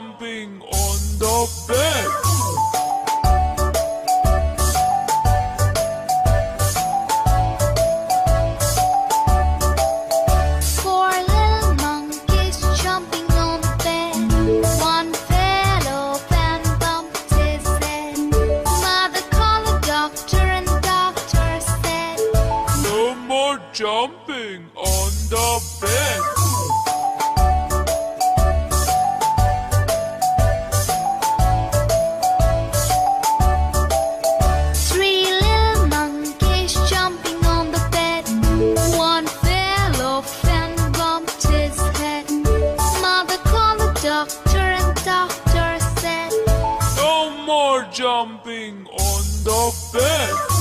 jumping on the bed. Four little monkeys jumping on the bed. One fell off and bumped his head. Mother called the doctor and the doctor said, No more jumping on the bed. Three little monkeys jumping on the bed. One fell off and bumped his head. Mother called the doctor and the doctor said, No more jumping on the bed.